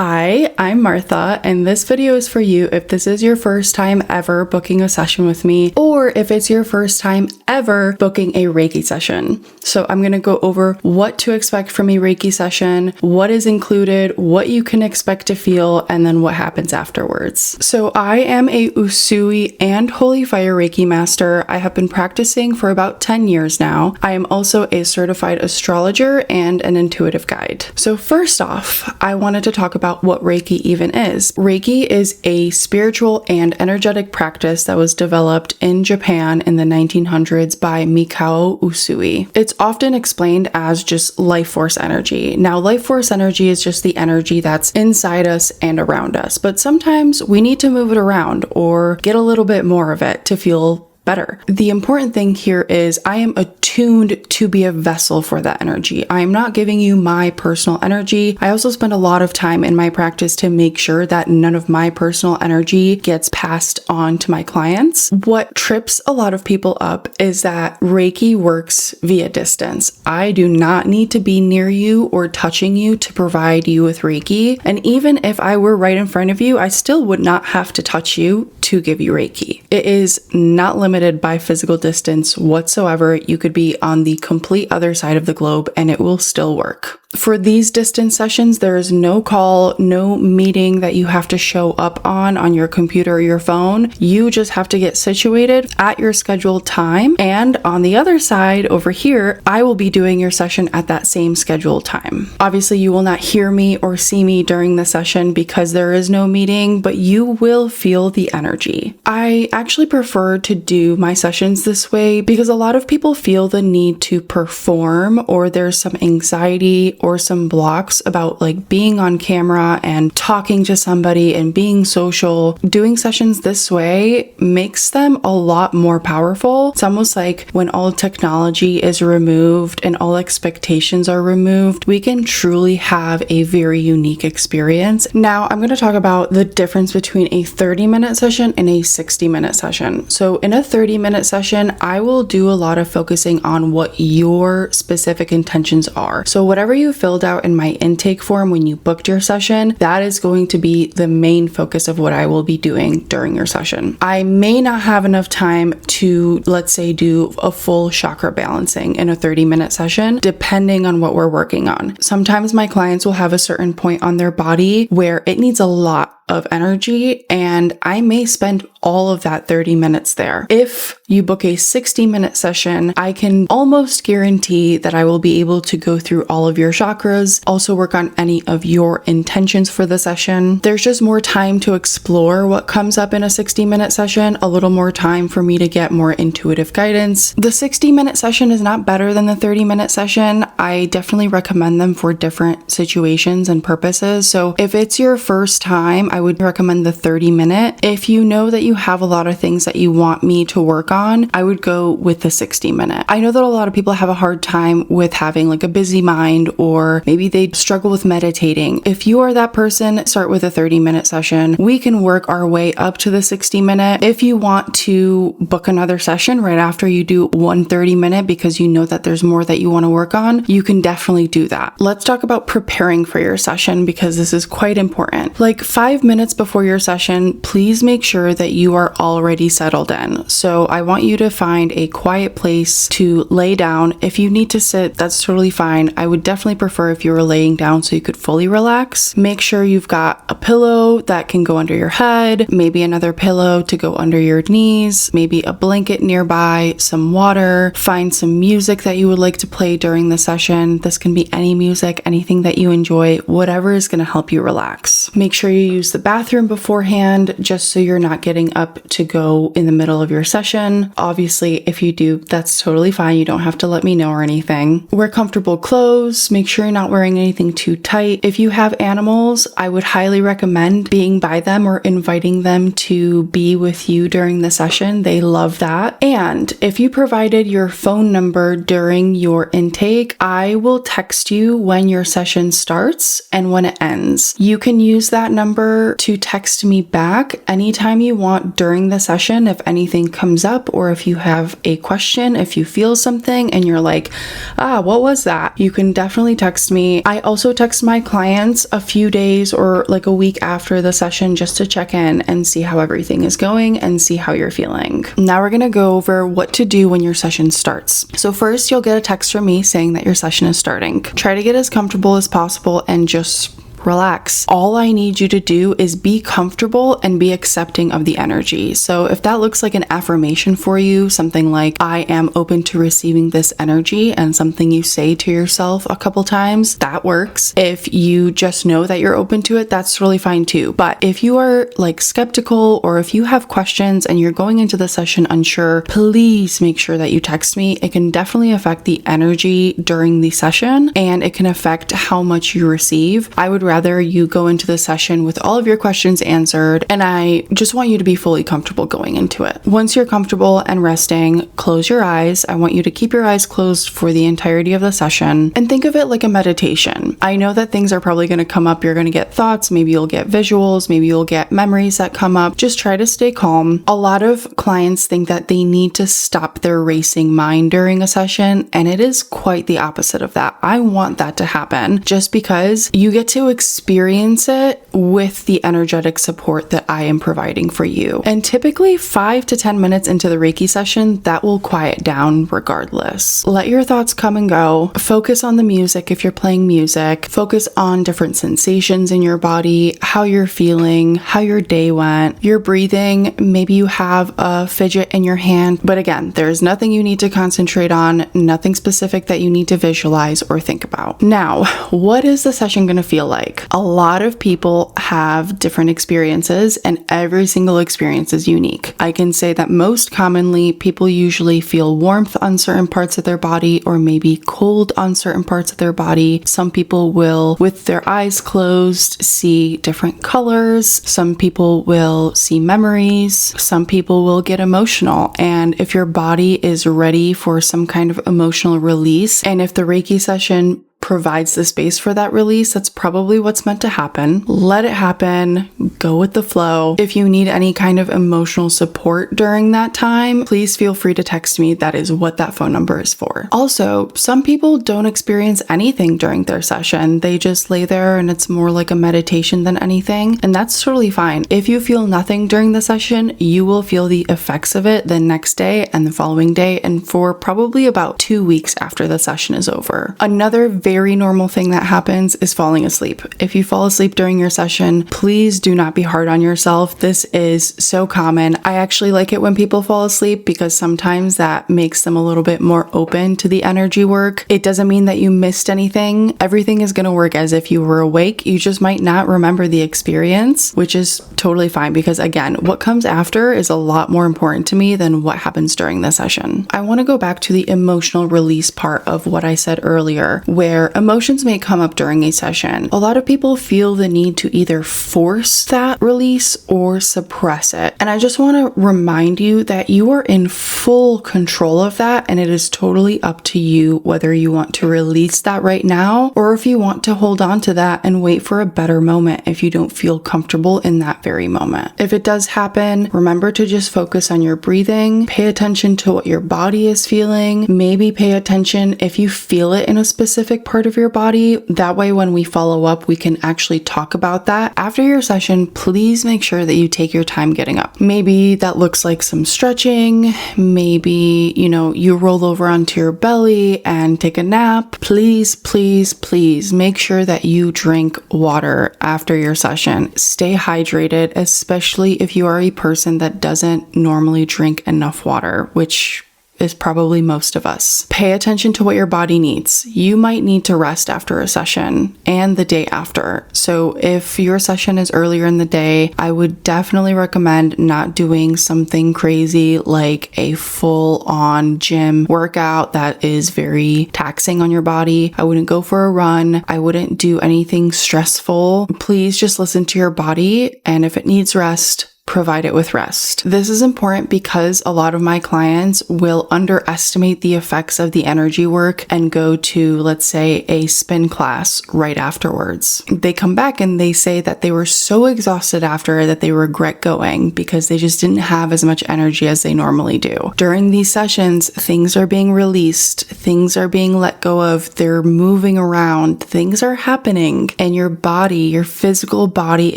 Hi, I'm Martha, and this video is for you if this is your first time ever booking a session with me, or if it's your first time ever booking a Reiki session. So I'm going to go over what to expect from a Reiki session, what is included, what you can expect to feel, and then what happens afterwards. So I am a Usui and Holy Fire Reiki master. I have been practicing for about 10 years now. I am also a certified astrologer and an intuitive guide. So first off, I wanted to talk about what Reiki even is. Reiki is a spiritual and energetic practice that was developed in Japan in the 1900s by Mikao Usui. It's often explained as just life force energy. Now, life force energy is just the energy that's inside us and around us, but sometimes we need to move it around or get a little bit more of it to feel better. The important thing here is I am attuned to be a vessel for that energy. I am not giving you my personal energy. I also spend a lot of time in my practice to make sure that none of my personal energy gets passed on to my clients. What trips a lot of people up is that Reiki works via distance. I do not need to be near you or touching you to provide you with Reiki. And even if I were right in front of you, I still would not have to touch you to give you Reiki. It is not limited by physical distance whatsoever. You could be on the complete other side of the globe and it will still work. For these distance sessions, there is no call, no meeting that you have to show up on your computer or your phone. You just have to get situated at your scheduled time. And on the other side over here, I will be doing your session at that same scheduled time. Obviously, you will not hear me or see me during the session because there is no meeting, but you will feel the energy. I actually prefer to do my sessions this way because a lot of people feel the need to perform, or there's some anxiety or some blocks about like being on camera and talking to somebody and being social. Doing sessions this way makes them a lot more powerful. It's almost like when all technology is removed and all expectations are removed, we can truly have a very unique experience. Now, I'm going to talk about the difference between a 30-minute session and a 60-minute session. So in a 30-minute session, I will do a lot of focusing on what your specific intentions are. So whatever you filled out in my intake form when you booked your session, that is going to be the main focus of what I will be doing during your session. I may not have enough time to, let's say, do a full chakra balancing in a 30-minute session, depending on what we're working on. Sometimes my clients will have a certain point on their body where it needs a lot of energy, and I may spend all of that 30 minutes there. If you book a 60-minute session, I can almost guarantee that I will be able to go through all of your chakras, also work on any of your intentions for the session. There's just more time to explore what comes up in a 60-minute session, a little more time for me to get more intuitive guidance. The 60-minute session is not better than the 30-minute session. I definitely recommend them for different situations and purposes. So if it's your first time, I would recommend the 30-minute. If you know that you have a lot of things that you want me to work on, I would go with the 60-minute. I know that a lot of people have a hard time with having like a busy mind, or maybe they struggle with meditating. If you are that person, start with a 30-minute session. We can work our way up to the 60-minute. If you want to book another session right after you do one 30-minute because you know that there's more that you want to work on, you can definitely do that. Let's talk about preparing for your session because this is quite important. Like 5 minutes before your session, please make sure that you are already settled in. So I want you to find a quiet place to lay down. If you need to sit, that's totally fine. I would definitely prefer if you were laying down so you could fully relax. Make sure you've got a pillow that can go under your head, maybe another pillow to go under your knees, maybe a blanket nearby, some water. Find some music that you would like to play during the session. This can be any music, anything that you enjoy, whatever is going to help you relax. Make sure you use the bathroom beforehand, just so you're not getting up to go in the middle of your session. Obviously, if you do, that's totally fine. You don't have to let me know or anything. Wear comfortable clothes. Make sure you're not wearing anything too tight. If you have animals, I would highly recommend being by them or inviting them to be with you during the session. They love that. And if you provided your phone number during your intake, I will text you when your session starts and when it ends. You can use that number sure to text me back anytime you want during the session if anything comes up, or if you have a question, if you feel something and you're like, what was that? You can definitely text me. I also text my clients a few days or like a week after the session just to check in and see how everything is going and see how you're feeling. Now we're going to go over what to do when your session starts. So first, you'll get a text from me saying that your session is starting. Try to get as comfortable as possible and just relax. All I need you to do is be comfortable and be accepting of the energy. So if that looks like an affirmation for you, something like, I am open to receiving this energy, and something you say to yourself a couple times, that works. If you just know that you're open to it, that's really fine too. But if you are like skeptical, or if you have questions and you're going into the session unsure, please make sure that you text me. It can definitely affect the energy during the session, and it can affect how much you receive. I would rather you go into the session with all of your questions answered, and I just want you to be fully comfortable going into it. Once you're comfortable and resting, close your eyes. I want you to keep your eyes closed for the entirety of the session and think of it like a meditation. I know that things are probably going to come up. You're going to get thoughts, maybe you'll get visuals, maybe you'll get memories that come up. Just try to stay calm. A lot of clients think that they need to stop their racing mind during a session, and it is quite the opposite of that. I want that to happen just because you get to experience it with the energetic support that I am providing for you. And typically 5 to 10 minutes into the Reiki session, that will quiet down regardless. Let your thoughts come and go. Focus on the music if you're playing music. Focus on different sensations in your body, how you're feeling, how your day went, your breathing. Maybe you have a fidget in your hand. But again, there's nothing you need to concentrate on, nothing specific that you need to visualize or think about. Now, what is the session going to feel like? A lot of people have different experiences, and every single experience is unique. I can say that most commonly, people usually feel warmth on certain parts of their body, or maybe cold on certain parts of their body. Some people will, with their eyes closed, see different colors. Some people will see memories. Some people will get emotional. And if your body is ready for some kind of emotional release, and if the Reiki session provides the space for that release, that's probably what's meant to happen. Let it happen. Go with the flow. If you need any kind of emotional support during that time, please feel free to text me. That is what that phone number is for. Also, some people don't experience anything during their session. They just lay there and it's more like a meditation than anything, and that's totally fine. If you feel nothing during the session, you will feel the effects of it the next day and the following day, and for probably about 2 weeks after the session is over. Another very normal thing that happens is falling asleep. If you fall asleep during your session, please do not be hard on yourself. This is so common. I actually like it when people fall asleep because sometimes that makes them a little bit more open to the energy work. It doesn't mean that you missed anything. Everything is going to work as if you were awake. You just might not remember the experience, which is totally fine, because again, what comes after is a lot more important to me than what happens during the session. I want to go back to the emotional release part of what I said earlier, where emotions may come up during a session. A lot of people feel the need to either force that release or suppress it. And I just want to remind you that you are in full control of that, and it is totally up to you whether you want to release that right now, or if you want to hold on to that and wait for a better moment if you don't feel comfortable in that very moment. If it does happen, remember to just focus on your breathing, pay attention to what your body is feeling, maybe pay attention if you feel it in a specific part of your body. That way, when we follow up, we can actually talk about that. After your session, please make sure that you take your time getting up. Maybe that looks like some stretching. Maybe, you roll over onto your belly and take a nap. Please, please, please make sure that you drink water after your session. Stay hydrated, especially if you are a person that doesn't normally drink enough water, which is probably most of us. Pay attention to what your body needs. You might need to rest after a session and the day after. So if your session is earlier in the day, I would definitely recommend not doing something crazy like a full-on gym workout that is very taxing on your body. I wouldn't go for a run. I wouldn't do anything stressful. Please just listen to your body, and if it needs rest, provide it with rest. This is important because a lot of my clients will underestimate the effects of the energy work and go to, let's say, a spin class right afterwards. They come back and they say that they were so exhausted after that they regret going because they just didn't have as much energy as they normally do. During these sessions, things are being released, things are being let go of, they're moving around, things are happening, and your body, your physical body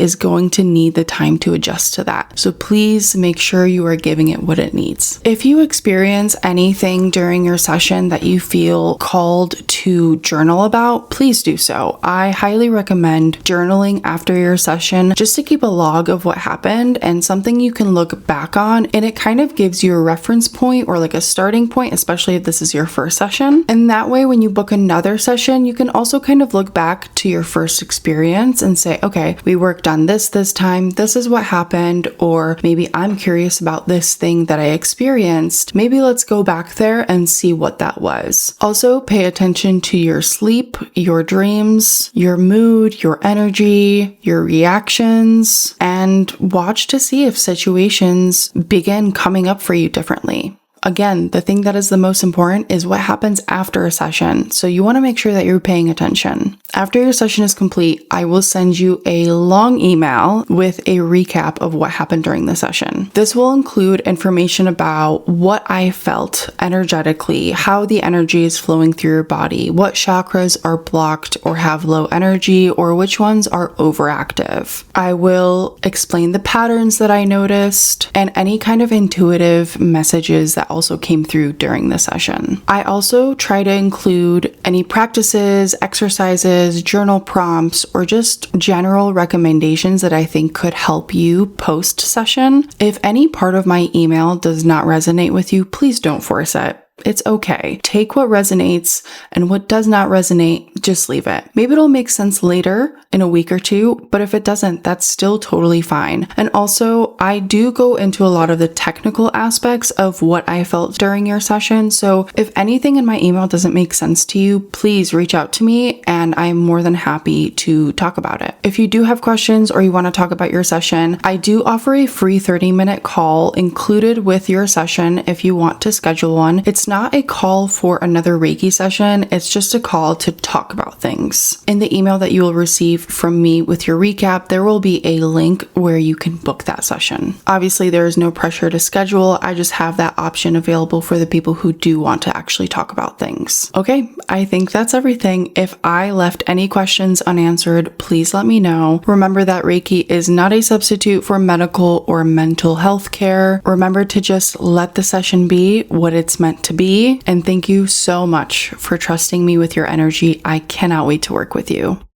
is going to need the time to adjust to that. So please make sure you are giving it what it needs. If you experience anything during your session that you feel called to journal about, please do so. I highly recommend journaling after your session just to keep a log of what happened and something you can look back on, and it kind of gives you a reference point or like a starting point, especially if this is your first session. And that way, when you book another session, you can also kind of look back to your first experience and say, okay, we worked on this time, this is what happened, or maybe I'm curious about this thing that I experienced. Maybe let's go back there and see what that was. Also, pay attention to your sleep, your dreams, your mood, your energy, your reactions, and watch to see if situations begin coming up for you differently. Again, the thing that is the most important is what happens after a session. So you want to make sure that you're paying attention. After your session is complete, I will send you a long email with a recap of what happened during the session. This will include information about what I felt energetically, how the energy is flowing through your body, what chakras are blocked or have low energy, or which ones are overactive. I will explain the patterns that I noticed and any kind of intuitive messages that also came through during the session. I also try to include any practices, exercises, journal prompts, or just general recommendations that I think could help you post-session. If any part of my email does not resonate with you, please don't force it. It's okay. Take what resonates, and what does not resonate, just leave it. Maybe it'll make sense later in a week or two, but if it doesn't, that's still totally fine. And also, I do go into a lot of the technical aspects of what I felt during your session. So if anything in my email doesn't make sense to you, please reach out to me and I'm more than happy to talk about it. If you do have questions or you want to talk about your session, I do offer a free 30-minute call included with your session if you want to schedule one. It's not a call for another Reiki session, it's just a call to talk about things. In the email that you will receive from me with your recap, there will be a link where you can book that session. Obviously, there is no pressure to schedule. I just have that option available for the people who do want to actually talk about things. Okay, I think that's everything. If I left any questions unanswered, please let me know. Remember that Reiki is not a substitute for medical or mental health care. Remember to just let the session be what it's meant to be. And thank you so much for trusting me with your energy. I cannot wait to work with you.